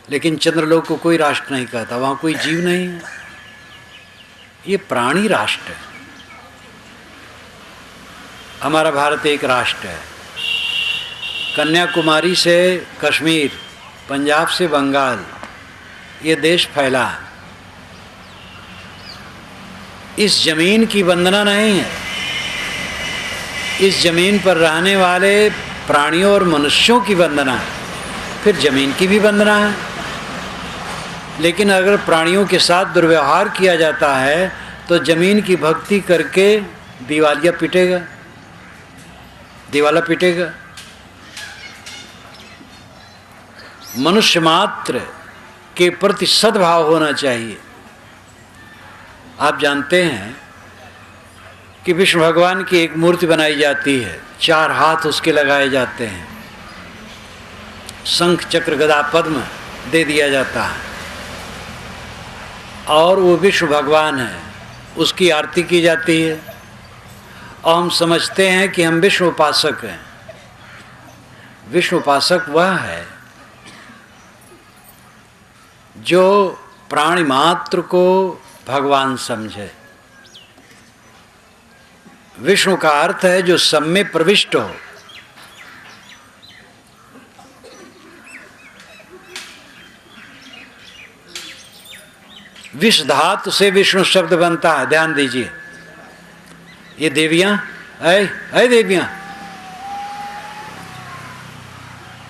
लेकिन चंद्रलोक को कोई राष्ट्र नहीं कहता, वहाँ कोई जीव नहीं है। ये प्राणी राष्ट्र है। हमारा भारत एक राष्ट्र है। कन्याकुमारी से कश्मीर, पंजाब से बंगाल, ये देश फैला है। इस जमीन की वंदना नहीं है। इस जमीन पर रहने वाले प्राणियों और मनुष्यों की वंदना है, फिर जमीन की भी वंदना है। लेकिन अगर प्राणियों के साथ दुर्व्यवहार किया जाता है तो जमीन की भक्ति करके दिवालिया पिटेगा, दिवाला पिटेगा। मनुष्य मात्र के प्रति सद्भाव होना चाहिए। आप जानते हैं कि विष्णु भगवान की एक मूर्ति बनाई जाती है, 4 हाथ उसके लगाए जाते हैं, शंख चक्र गदा पद्म दे दिया जाता है और वो विष्णु भगवान है, उसकी आरती की जाती है और हम समझते हैं कि हम विष्णु उपासक हैं। विष्णु उपासक वह है जो प्राणी मात्र को भगवान समझे। विष्णु का अर्थ है जो सब में प्रविष्ट हो। विष धातु से विष्णु शब्द बनता है, ध्यान दीजिए। ये देवियां, ऐ देवियां,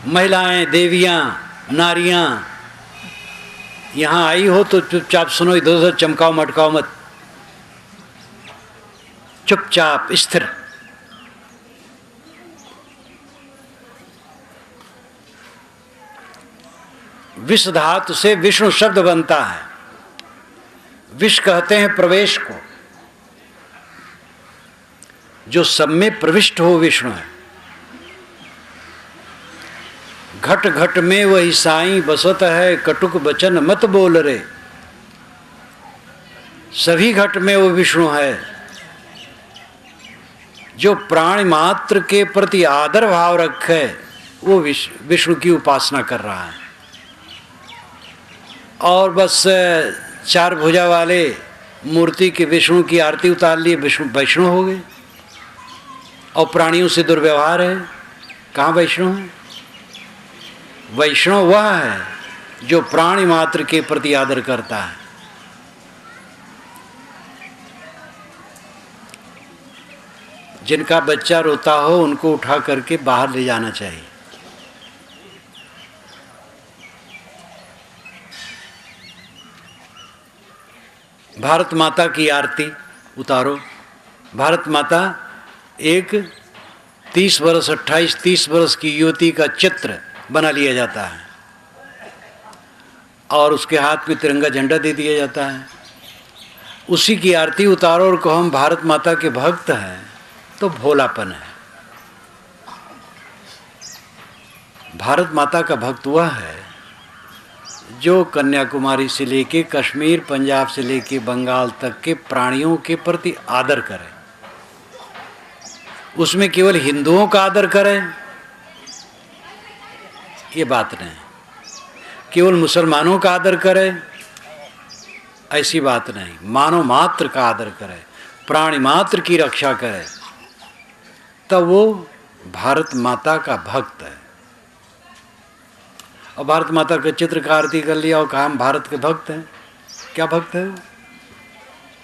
महिलाएं, देवियां, नारियां यहां आई हो तो चुपचाप सुनो, इधर उधर चमकाओ मटकाओ मत, चुपचाप स्थिर। विष धातु से विष्णु शब्द बनता है। विष कहते हैं प्रवेश को, जो सब में प्रविष्ट हो विष्णु है। घट घट में वही साईं बसत है, कटुक बचन मत बोल रे। सभी घट में वो विष्णु है जो प्राणी मात्र के प्रति आदर भाव रखे, वो विष्णु की उपासना कर रहा है। और बस 4 भुजा वाले मूर्ति की विष्णु की आरती उतार लिए, विष्णु वैष्णव हो गए। और प्राणियों से दुर्व्यवहार है, कहाँ वैष्णव है? वैष्णव वह है जो प्राणी मात्र के प्रति आदर करता है। जिनका बच्चा रोता हो उनको उठा करके बाहर ले जाना चाहिए। भारत माता की आरती उतारो। भारत माता एक 30 वर्ष 28-30 वर्ष की युवती का चित्र बना लिया जाता है और उसके हाथ में तिरंगा झंडा दे दिया जाता है। उसी की आरती उतारो और कहो हम भारत माता के भक्त हैं, तो भोलापन है। भारत माता का भक्त वह है जो कन्याकुमारी से लेके कश्मीर, पंजाब से लेके बंगाल तक के प्राणियों के प्रति आदर करे। उसमें केवल हिंदुओं का आदर करे ये बात नहीं, केवल मुसलमानों का आदर करे ऐसी बात नहीं, मानव मात्र का आदर करे, प्राणी मात्र की रक्षा करे, तब वो भारत माता का भक्त है। और भारत माता का चित्र का आरती कर लिया और कहा हम भारत के भक्त हैं। क्या भक्त है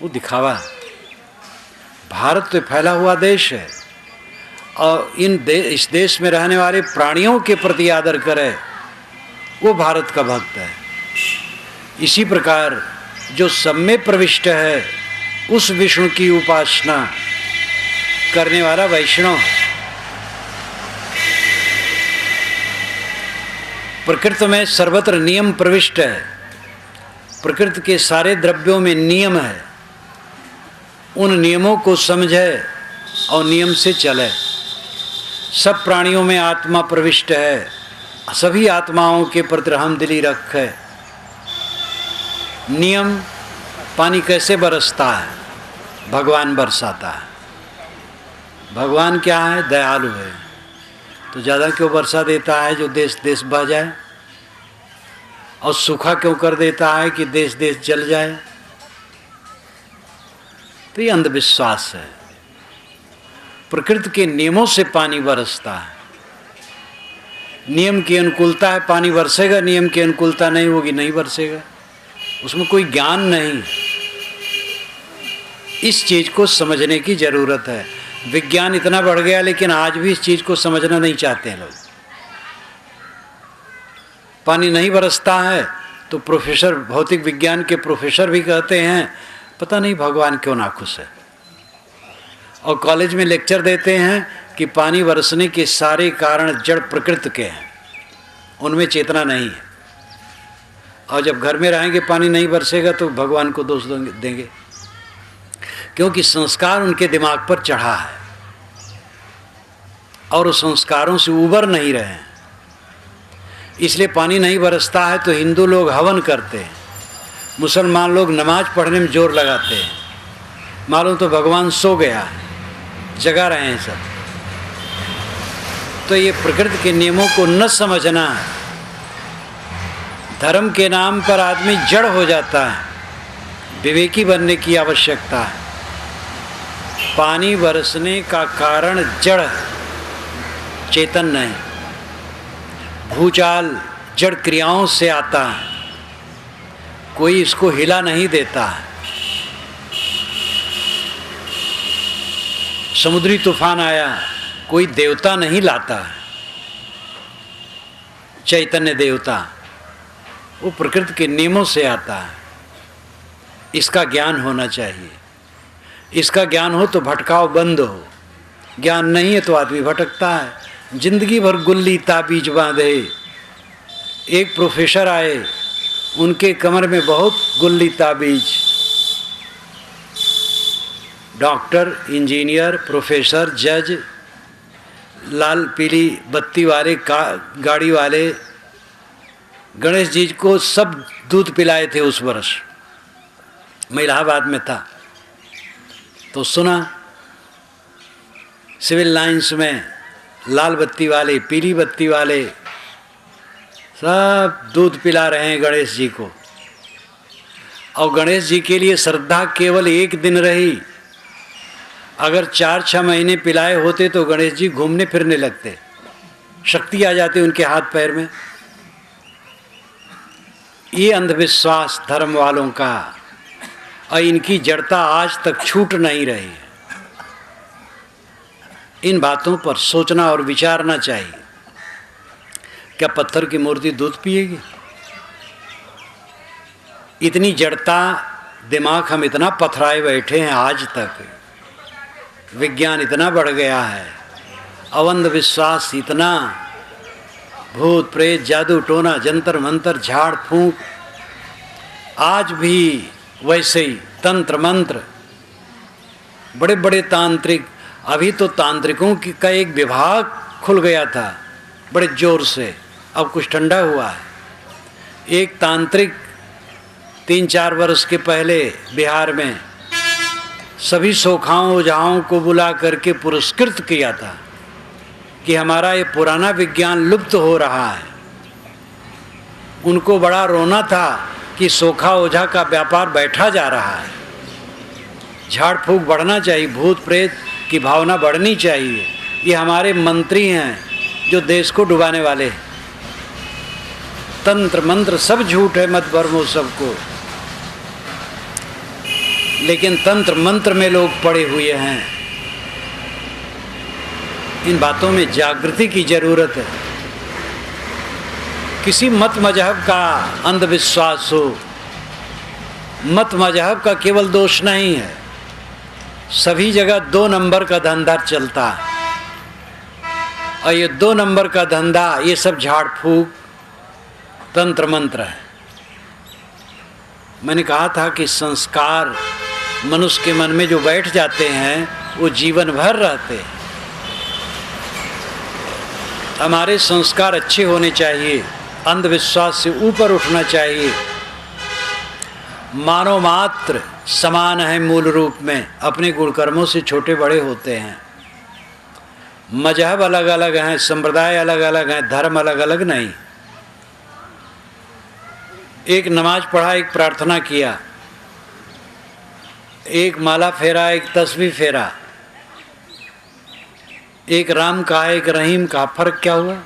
वो दिखावा है। भारत तो फैला हुआ देश है और इस देश में रहने वाले प्राणियों के प्रति आदर करे, वो भारत का भक्त है। इसी प्रकार जो सब में प्रविष्ट है उस विष्णु की उपासना करने वाला वैष्णव है। प्रकृति में सर्वत्र नियम प्रविष्ट है। प्रकृति के सारे द्रव्यों में नियम है। उन नियमों को समझे और नियम से चले। सब प्राणियों में आत्मा प्रविष्ट है। सभी आत्माओं के प्रति रहमदिली रखे। नियम, पानी कैसे बरसता है? भगवान बरसाता है। भगवान क्या है? दयालु है। तो ज़्यादा क्यों वर्षा देता है जो देश देश बह जाए, और सूखा क्यों कर देता है कि देश देश जल जाए? तो ये अंधविश्वास है। प्रकृति के नियमों से पानी बरसता है। नियम की अनुकूलता है पानी बरसेगा, नियम की अनुकूलता नहीं होगी नहीं बरसेगा। उसमें कोई ज्ञान नहीं। इस चीज को समझने की जरूरत है। विज्ञान इतना बढ़ गया लेकिन आज भी इस चीज को समझना नहीं चाहते हैं लोग। पानी नहीं बरसता है तो प्रोफेसर, भौतिक विज्ञान के प्रोफेसर भी कहते हैं पता नहीं भगवान क्यों नाखुश है। और कॉलेज में लेक्चर देते हैं कि पानी बरसने के सारे कारण जड़ प्रकृति के हैं, उनमें चेतना नहीं है। और जब घर में रहेंगे पानी नहीं बरसेगा तो भगवान को दोष देंगे, क्योंकि संस्कार उनके दिमाग पर चढ़ा है और उस संस्कारों से उबर नहीं रहे हैं। इसलिए पानी नहीं बरसता है तो हिंदू लोग हवन करते हैं, मुसलमान लोग नमाज पढ़ने में जोर लगाते हैं। मालूम तो भगवान सो गया है, जगा रहे हैं सब। तो ये प्रकृति के नियमों को न समझना है। धर्म के नाम पर आदमी जड़ हो जाता है। विवेकी बनने की आवश्यकता है। पानी बरसने का कारण जड़ है, चेतन नहीं। भूचाल जड़ क्रियाओं से आता है, कोई इसको हिला नहीं देता है। समुद्री तूफान आया, कोई देवता नहीं लाता है, चैतन्य देवता, वो प्रकृति के नियमों से आता है। इसका ज्ञान होना चाहिए। इसका ज्ञान हो तो भटकाव बंद हो। ज्ञान नहीं है तो आदमी भटकता है। जिंदगी भर गुल्ली ताबीज बांधे। एक प्रोफेसर आए, उनके कमर में बहुत गुल्ली ताबीज। डॉक्टर, इंजीनियर, प्रोफेसर, जज, लाल पीली बत्ती वाले गाड़ी वाले गणेश जी को सब दूध पिलाए थे उस वर्ष। मैं इलाहाबाद में था तो सुना सिविल लाइंस में लाल बत्ती वाले, पीली बत्ती वाले सब दूध पिला रहे हैं गणेश जी को। और गणेश जी के लिए श्रद्धा केवल एक दिन रही अगर 4-6 महीने पिलाए होते तो गणेश जी घूमने फिरने लगते, शक्ति आ जाती उनके हाथ पैर में। ये अंधविश्वास धर्म वालों का, और इनकी जड़ता आज तक छूट नहीं रही है। इन बातों पर सोचना और विचारना चाहिए। क्या पत्थर की मूर्ति दूध पिएगी? इतनी जड़ता, दिमाग हम इतना पथराए बैठे हैं आज तक, विज्ञान इतना बढ़ गया है, अंधविश्वास इतना, भूत प्रेत जादू टोना जंतर मंतर झाड़ फूंक, आज भी वैसे ही तंत्र मंत्र, बड़े बड़े तांत्रिक। अभी तो तांत्रिकों का एक विभाग खुल गया था बड़े जोर से, अब कुछ ठंडा हुआ है। एक तांत्रिक 3-4 वर्ष के पहले बिहार में सभी सोखाओं ओझाओं को बुला करके पुरस्कृत किया था कि हमारा ये पुराना विज्ञान लुप्त हो रहा है। उनको बड़ा रोना था कि सोखा ओझा का व्यापार बैठा जा रहा है। झाड़ फूक बढ़ना चाहिए, भूत प्रेत की भावना बढ़नी चाहिए। ये हमारे मंत्री हैं जो देश को डुबाने वाले हैं। तंत्र मंत्र सब झूठ है, मत भरमो सबको। लेकिन तंत्र मंत्र में लोग पड़े हुए हैं। इन बातों में जागृति की जरूरत है। किसी मत मजहब का अंधविश्वास हो, मत मजहब का केवल दोष नहीं है, सभी जगह 2 नंबर का धंधा चलता है। और ये 2 नंबर का धंधा, ये सब झाड़ फूक तंत्र मंत्र है। मैंने कहा था कि संस्कार मनुष्य के मन में जो बैठ जाते हैं वो जीवन भर रहते हैं। हमारे संस्कार अच्छे होने चाहिए, अंधविश्वास से ऊपर उठना चाहिए। मानव मात्र समान है मूल रूप में, अपने गुणकर्मों से छोटे बड़े होते हैं। मजहब अलग अलग हैं, संप्रदाय अलग अलग हैं, धर्म अलग अलग नहीं। एक नमाज पढ़ा, एक प्रार्थना किया, एक माला फेरा, एक तस्बीह फेरा, एक राम कहा, एक रहीम कहा, फर्क क्या हुआ?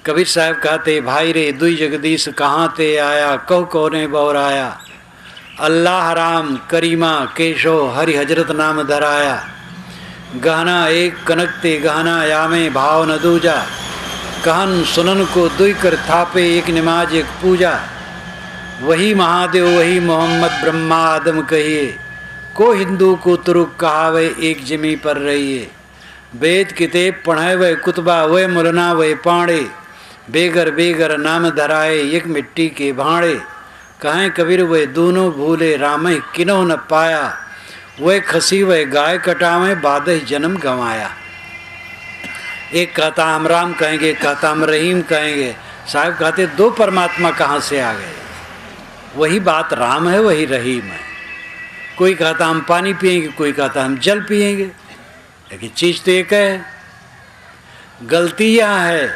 कबीर साहब कहते, भाई रे दुई जगदीश कहाँ ते आया, कहो कौने बौराया, अल्लाह राम करीमा केशो हरि हजरत नाम धराया, गहना एक कनक ते गहना यामे भाव न दूजा, कहन सुनन को दुई कर थापे, एक नमाज एक पूजा, वही महादेव वही मोहम्मद ब्रह्मा आदम कहिए, को हिंदू को तुरुक कहावे एक जमी पर रहिए, वेद किताब पढ़े वह कुतबा वह मुलना वह पाड़े, बेगर बेगर नाम धराए एक मिट्टी के भाड़े, कहें कबीर वह दोनों भूले राम किन्हों न पाया, वह खसी वह गाय कटावे बादह जन्म गंवाया। एक कहता हम राम कहेंगे, कहता हम रहीम कहेंगे। साहब कहते 2 परमात्मा कहाँ से आ गए? वही बात राम है, वही रहीम है। कोई कहता हम पानी पिएंगे, कोई कहता हम जल पिएंगे, लेकिन चीज़ तो एक है। गलती यह है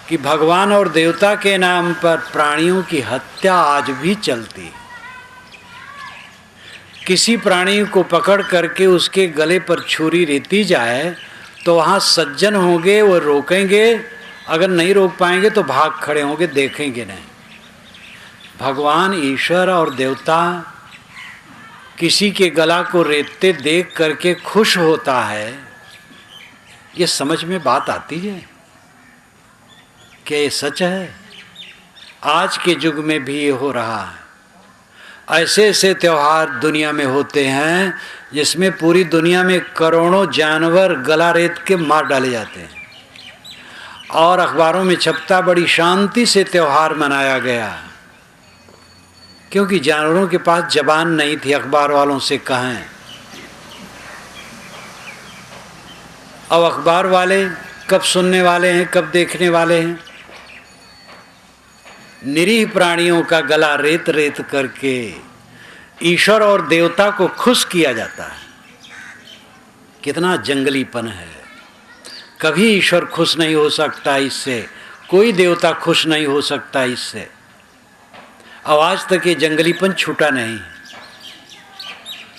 कि भगवान और देवता के नाम पर प्राणियों की हत्या आज भी चलती है। किसी प्राणी को पकड़ करके उसके गले पर छुरी रेती जाए तो वहाँ सज्जन होंगे, वो रोकेंगे, अगर नहीं रोक पाएंगे तो भाग खड़े होंगे, देखेंगे नहीं। भगवान ईश्वर और देवता किसी के गला को रेतते देख करके खुश होता है, ये समझ में बात आती है? क्या ये सच है? आज के युग में भी ये हो रहा है। ऐसे ऐसे त्यौहार दुनिया में होते हैं जिसमें पूरी दुनिया में करोड़ों जानवर गला रेत के मार डाले जाते हैं, और अखबारों में छपता बड़ी शांति से त्यौहार मनाया गया, क्योंकि जानवरों के पास जबान नहीं थी अखबार वालों से कहें। अब अखबार वाले कब सुनने वाले हैं, कब देखने वाले हैं? निरीह प्राणियों का गला रेत रेत करके ईश्वर और देवता को खुश किया जाता है। कितना जंगलीपन है। कभी ईश्वर खुश नहीं हो सकता इससे, कोई देवता खुश नहीं हो सकता इससे। अब आज तक ये जंगलीपन छूटा नहीं।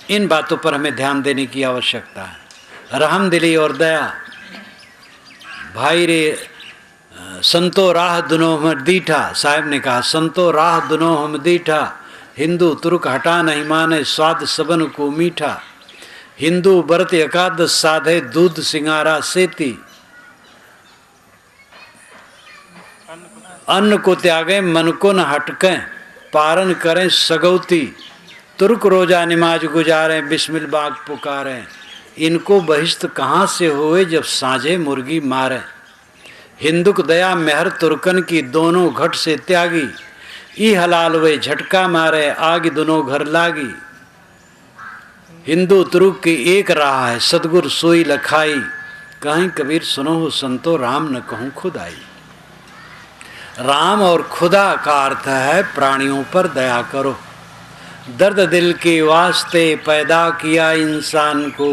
इन बातों पर हमें ध्यान देने की आवश्यकता है। रहमदिली और दया। भाई रे संतो राह दुनो हम दीठा, साहब ने कहा संतो राह दुनो हम दीठा, हिंदू तुर्क हटा नहीं माने स्वाद सबन को मीठा, हिंदू व्रत एकादश साधे दूध सिंगारा सेती, अन्न को त्यागे मन को न हटकें पारन करें सगौती, तुर्क रोजा नमाज गुजारें बिस्मिल बाग पुकारें, इनको बहिश्त कहाँ से हुए जब साँझे मुर्गी मारें, हिंदुक दया मेहर तुर्कन की दोनों घट से त्यागी, ई हलाल वे झटका मारे आग दोनों घर लागी, हिंदू तुर्क की एक राह है सतगुर सोई लखाई, कहीं कबीर सुनो हो संतो राम न कहूँ खुदाई। राम और खुदा का अर्थ है प्राणियों पर दया करो। दर्द दिल के वास्ते पैदा किया इंसान को,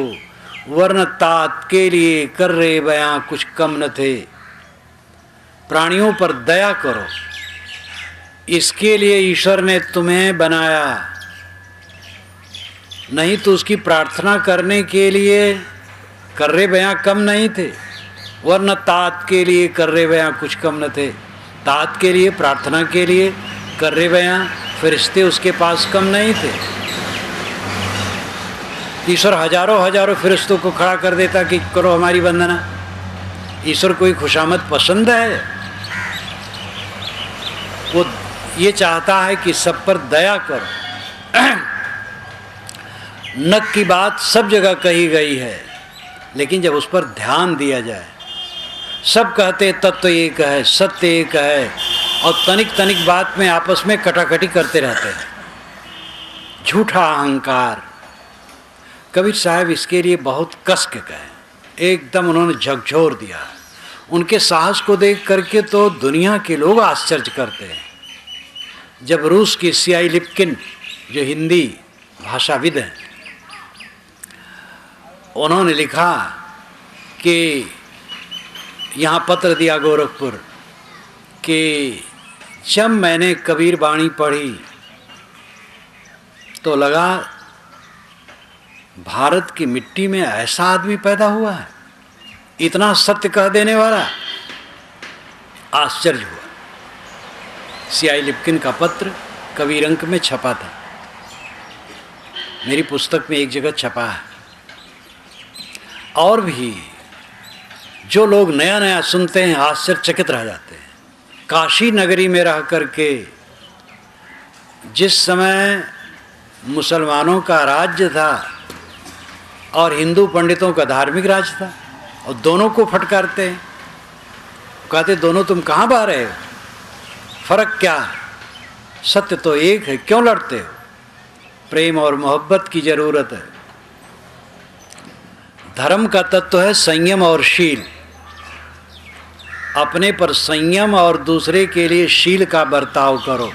वरन तात के लिए कर रहे बयां कुछ कम न थे। प्राणियों पर दया करो, इसके लिए ईश्वर ने तुम्हें बनाया, नहीं तो उसकी प्रार्थना करने के लिए कर्रे बयां कम नहीं थे, वरन तात के लिए कर्रे बयां कुछ कम न थे। तात के लिए प्रार्थना के लिए कर्रे बयां फरिश्ते उसके पास कम नहीं थे। ईश्वर हजारों हजारों फरिश्तों को खड़ा कर देता कि करो हमारी वंदना। ईश्वर कोई खुशामद पसंद है? वो ये चाहता है कि सब पर दया करो। नक की बात सब जगह कही गई है, लेकिन जब उस पर ध्यान दिया जाए, सब कहते तत्व एक है, सत्य एक है, और तनिक तनिक बात में आपस में कटाकटी करते रहते हैं। झूठा अहंकार। कबीर साहब इसके लिए बहुत कस के कहे, एकदम उन्होंने झकझोर दिया। उनके साहस को देख करके तो दुनिया के लोग आश्चर्य करते हैं। जब रूस की सीआई लिप्किन, जो हिंदी भाषाविद हैं, उन्होंने लिखा कि यहाँ पत्र दिया गोरखपुर कि जब मैंने कबीर बाणी पढ़ी तो लगा भारत की मिट्टी में ऐसा आदमी पैदा हुआ है, इतना सत्य कह देने वाला। आश्चर्य हुआ। सीआई लिप्किन का पत्र कबीर अंक में छपा था, मेरी पुस्तक में एक जगह छपा है। और भी जो लोग नया नया सुनते हैं आश्चर्यचकित रह जाते हैं। काशी नगरी में रह करके जिस समय मुसलमानों का राज्य था और हिंदू पंडितों का धार्मिक राज था, और दोनों को फटकारते हैं, कहते दोनों तुम कहाँ बह रहे हो, फर्क क्या है, सत्य तो एक है, क्यों लड़ते हो। प्रेम और मोहब्बत की जरूरत है। धर्म का तत्व है संयम और शील। अपने पर संयम और दूसरे के लिए शील का बर्ताव करो,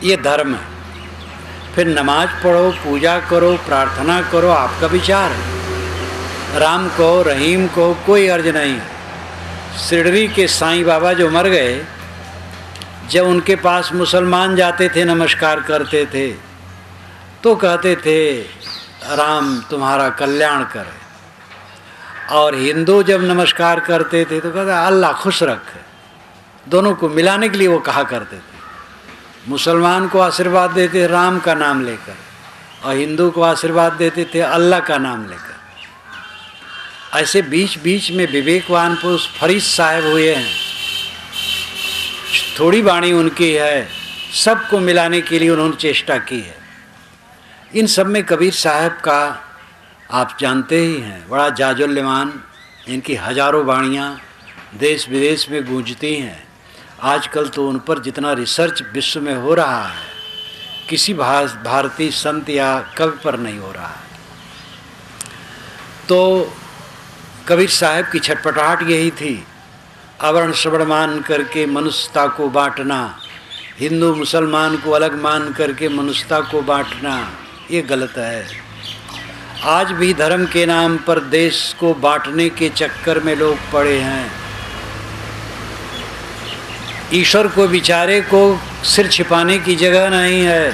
ये धर्म है। फिर नमाज पढ़ो, पूजा करो, प्रार्थना करो, आपका विचार है। राम को रहीम को कोई अर्ज नहीं। शिरडी के साईं बाबा जो मर गए, जब उनके पास मुसलमान जाते थे, नमस्कार करते थे, तो कहते थे राम तुम्हारा कल्याण करे, और हिंदू जब नमस्कार करते थे तो कहते अल्लाह खुश रखे। दोनों को मिलाने के लिए वो कहा करते थे। मुसलमान को आशीर्वाद देते थे राम का नाम लेकर, और हिंदू को आशीर्वाद देते थे अल्लाह का नाम लेकर। ऐसे बीच बीच में विवेकवान पुरुष फरीद साहब हुए हैं, थोड़ी वाणी उनकी है, सबको मिलाने के लिए उन्होंने चेष्टा की है। इन सब में कबीर साहब का आप जानते ही हैं, बड़ा जाजुल्यमान, इनकी हजारों वाणियाँ देश विदेश में गूंजती हैं। आजकल तो उन पर जितना रिसर्च विश्व में हो रहा है, किसी भारतीय संत या कवि पर नहीं हो रहा है। तो कबीर साहब की छटपटाहट यही थी, अवर्ण श्रवण मान करके मनुष्यता को बांटना, हिंदू मुसलमान को अलग मान करके मनुष्यता को बांटना, ये गलत है। आज भी धर्म के नाम पर देश को बांटने के चक्कर में लोग पड़े हैं। ईश्वर को बेचारे को सिर छिपाने की जगह नहीं है।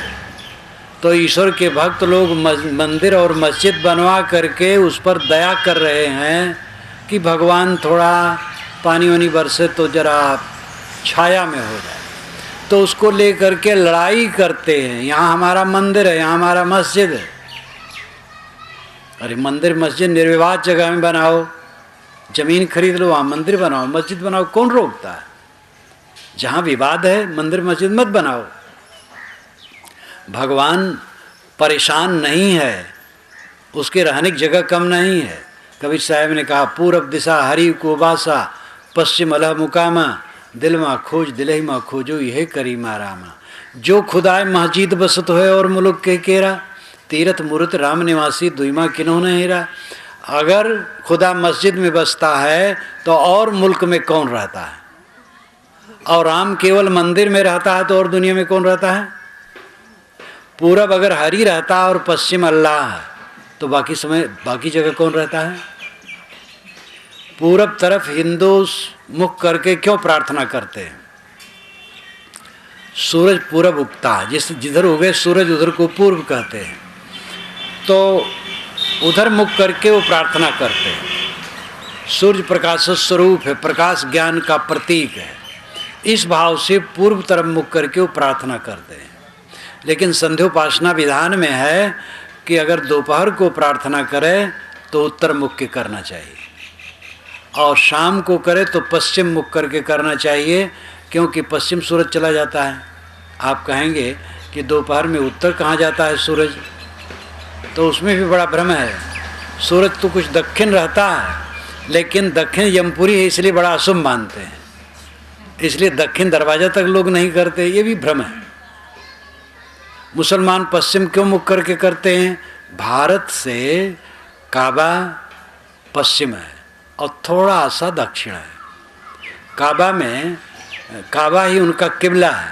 तो ईश्वर के भक्त लोग मंदिर और मस्जिद बनवा करके उस पर दया कर रहे हैं कि भगवान थोड़ा पानी वानी बरसे तो जरा छाया में हो जाए, तो उसको लेकर के लड़ाई करते हैं। यहाँ हमारा मंदिर है, यहाँ हमारा मस्जिद है। अरे मंदिर मस्जिद निर्विवाद जगह में बनाओ, जमीन खरीद लो, वहाँ मंदिर बनाओ, मस्जिद बनाओ, कौन रोकता है? जहाँ विवाद है मंदिर मस्जिद मत बनाओ। भगवान परेशान नहीं है, उसके रहने की जगह कम नहीं है। कबीर साहब ने कहा, पूरब दिशा हरि को बासा, पश्चिम अलह मुकामा, दिल माँ खोज दिलही माँ खोजो, यह करी मारामा। जो खुदाए मस्जिद बसत होए और मुलुक के केरा, तीरथ मूर्त राम निवासी दुईमा किन्हों ने हेरा। अगर खुदा मस्जिद में बसता है तो और मुल्क में कौन रहता है? और राम केवल मंदिर में रहता है तो और दुनिया में कौन रहता है? पूरब अगर हरि रहता है और पश्चिम अल्लाह है तो बाकी समय बाकी जगह कौन रहता है? पूरब तरफ हिंदू मुख करके क्यों प्रार्थना करते हैं? सूरज पूरब उगता है, जिधर उगे सूरज उधर को पूर्व कहते हैं, तो उधर मुख करके वो प्रार्थना करते हैं। सूर्य प्रकाश स्वरूप है, प्रकाश ज्ञान का प्रतीक है। इस भाव से पूर्व तरफ मुख करके वो प्रार्थना करते हैं। लेकिन संध्योपासना विधान में है कि अगर दोपहर को प्रार्थना करे तो उत्तर मुख के करना चाहिए, और शाम को करे तो पश्चिम मुख करके करना चाहिए, क्योंकि पश्चिम सूरज चला जाता है। आप कहेंगे कि दोपहर में उत्तर कहाँ जाता है सूरज, तो उसमें भी बड़ा भ्रम है। सूरज तो कुछ दक्षिण रहता है, लेकिन दक्षिण यमपुरी है इसलिए बड़ा अशुभ मानते हैं, इसलिए दक्षिण दरवाजा तक लोग नहीं करते, ये भी भ्रम है। मुसलमान पश्चिम क्यों मुख करके करते हैं? भारत से काबा पश्चिम है और थोड़ा सा दक्षिण है। काबा ही उनका किबला है।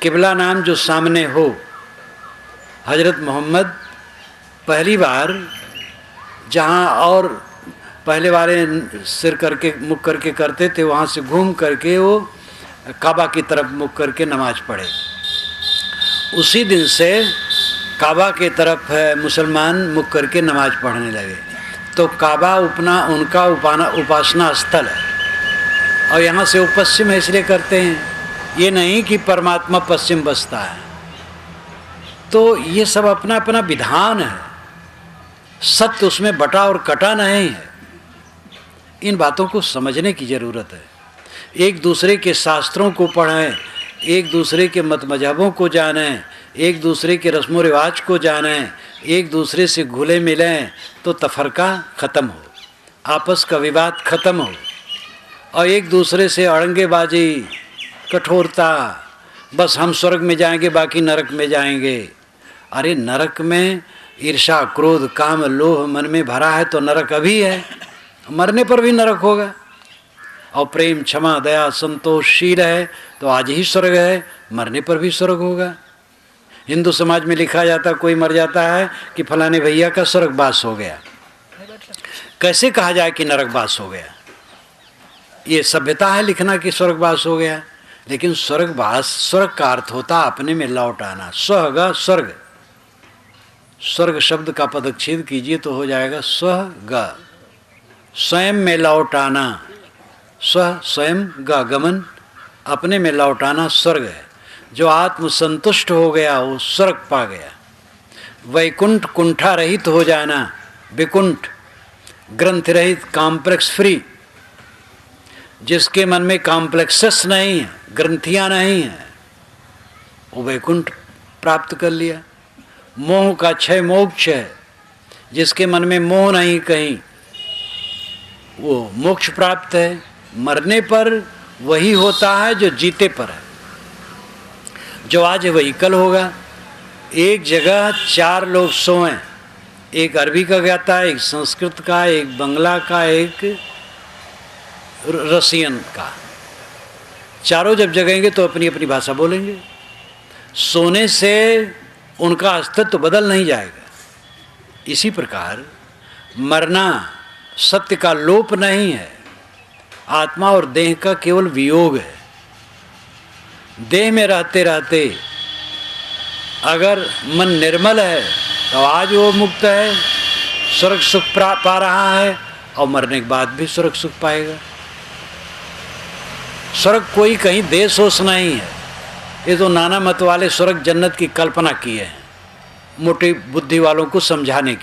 किबला नाम जो सामने हो, हजरत मोहम्मद पहली बार जहाँ और पहले वाले सिर करके मुख करके करते थे, वहाँ से घूम करके वो काबा की तरफ मुख करके नमाज पढ़े। उसी दिन से काबा के तरफ मुसलमान मुख करके नमाज पढ़ने लगे। तो काबा उनका उपासना स्थल है, और यहाँ से वो पश्चिम है इसलिए करते हैं, ये नहीं कि परमात्मा पश्चिम बसता है। तो ये सब अपना अपना विधान है, सत्य उसमें बटा और कटा नहीं है। इन बातों को समझने की ज़रूरत है। एक दूसरे के शास्त्रों को पढ़ें, एक दूसरे के मत मजहबों को जानें, एक दूसरे के रस्म रिवाज को जानें, एक दूसरे से घुले मिलें, तो तफरका ख़त्म हो, आपस का विवाद ख़त्म हो, और एक दूसरे से अड़ंगेबाजी, कठोरता, बस हम स्वर्ग में जाएंगे बाकी नरक में जाएंगे। अरे नरक में ईर्षा, क्रोध, काम, लोभ मन में भरा है तो नरक अभी है, मरने पर भी नरक होगा। और प्रेम, क्षमा, दया, संतोषशील है तो आज ही स्वर्ग है, मरने पर भी स्वर्ग होगा। हिंदू समाज में लिखा जाता, कोई मर जाता है कि फलाने भैया का स्वर्गवास हो गया। कैसे कहा जाए कि नरकवास हो गया? ये सभ्यता है लिखना कि स्वर्गवास हो गया। लेकिन स्वर्गवास, स्वर्ग का अर्थ होता अपने में लौट आना। स्वग स्वर्ग, स्वर्ग शब्द का पदच्छेद कीजिए तो हो जाएगा स्वग, स्वयं में लौट आना। स्व स्वयं का गमन, अपने में लौट आना स्वर्ग है। जो आत्म संतुष्ट हो गया वो स्वर्ग पा गया। वैकुंठ, कुंठा रहित हो जाना, विकुंठ, ग्रंथ रहित, कॉम्प्लेक्स फ्री। जिसके मन में कॉम्प्लेक्सेस नहीं है, ग्रंथियां नहीं है, वो वैकुंठ प्राप्त कर लिया। मोह का क्षय मोक्ष है। जिसके मन में मोह नहीं कहीं, वो मोक्ष प्राप्त है। मरने पर वही होता है जो जीते पर है। जो आज वही कल होगा। एक जगह 4 लोग सोएं, एक अरबी का गाता है, एक संस्कृत का, एक बंगला का, एक रसियन का। चारों जब जगेंगे तो अपनी अपनी भाषा बोलेंगे। सोने से उनका अस्तित्व बदल नहीं जाएगा। इसी प्रकार मरना सत्य का लोप नहीं है, आत्मा और देह का केवल वियोग है। देह में रहते रहते अगर मन निर्मल है तो आज वो मुक्त है, स्वर्ग सुख पा रहा है, और मरने के बाद भी स्वर्ग सुख पाएगा। स्वर्ग कोई कहीं देश होश नहीं है, ये तो नाना मत वाले स्वर्ग जन्नत की कल्पना की है मोटी बुद्धि वालों को समझाने की।